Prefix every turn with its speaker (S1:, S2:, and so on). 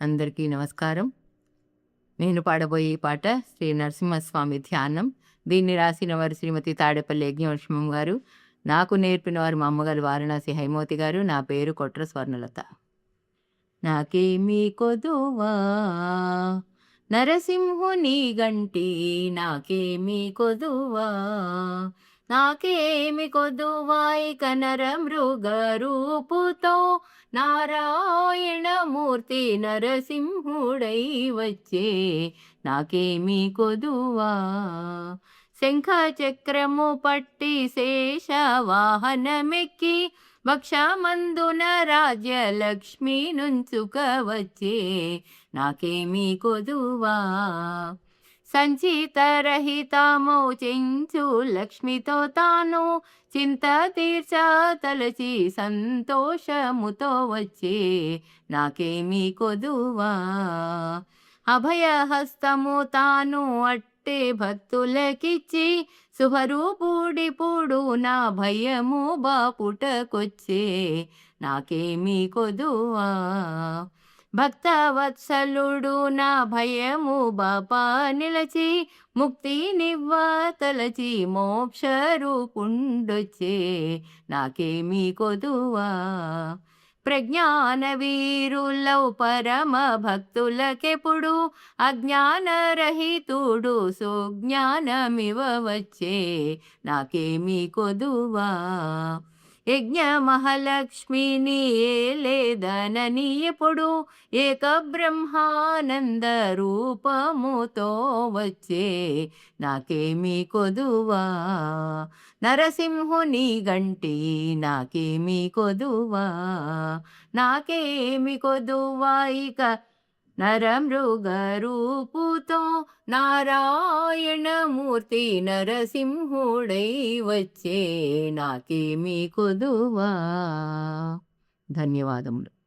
S1: అందరికీ నమస్కారం. నేను పాడబోయే ఈ పాట శ్రీ నరసింహస్వామి ధ్యానం. దీన్ని రాసిన వారు శ్రీమతి తాడేపల్లి యజ్ఞలక్ష్మమ్మ గారు. నాకు నేర్పిన వారు మా అమ్మగారు వారణాసి హైమవతి గారు. నా పేరు కొట్ర స్వర్ణలత. నాకేమీ కొదువా నరసింహుని గంటి, నాకేమీ కొదువా, నాకేమి కొదువా ఇక నరమృగ రూపుతో నారాయణమూర్తి నరసింహుడై వచ్చే, నాకేమి కొదువా. శంఖ చక్రము పట్టి శేష వాహనమెక్కి వక్షమందున రాజ్యలక్ష్మి నుంచుక వచ్చే, నాకేమీ కొదువా. సంచితరహితమౌ చెంచు లక్ష్మితో తాను చింత తీర్చ తలచి సంతోషముతో వచ్చే, నాకేమీ కొదువా. అభయహస్తము తాను అట్టే భక్తులకిచ్చి శుభరూపుడిపుడు నా భయము బాపుటకొచ్చే, నాకేమీ కొదువా. భక్తవత్సలుడు నా భయము బాపా నిలచి ముక్తినివ్వ తలచి మోక్షరూపుండొచ్చే, నాకేమీ కొదువా. ప్రజ్ఞాన వీరులౌ పరమ భక్తులకెప్పుడు అజ్ఞానరహితుడు సుజ్ఞానమివ వచ్చే, నాకేమీ కొదువా. యజ్ఞ మహాలక్ష్మిని ఏలేదనని ఎప్పుడు ఏక బ్రహ్మానంద రూపముతో వచ్చే, నాకేమీ కొదువా. నరసింహుని గంటి, నాకేమీ కొదువా, నాకేమి కొదువా ఇక నరమృగ రూపుతో నారాయణమూర్తి నరసింహుడై వచ్చే, నాకేమీ కొదువా. ధన్యవాదములు.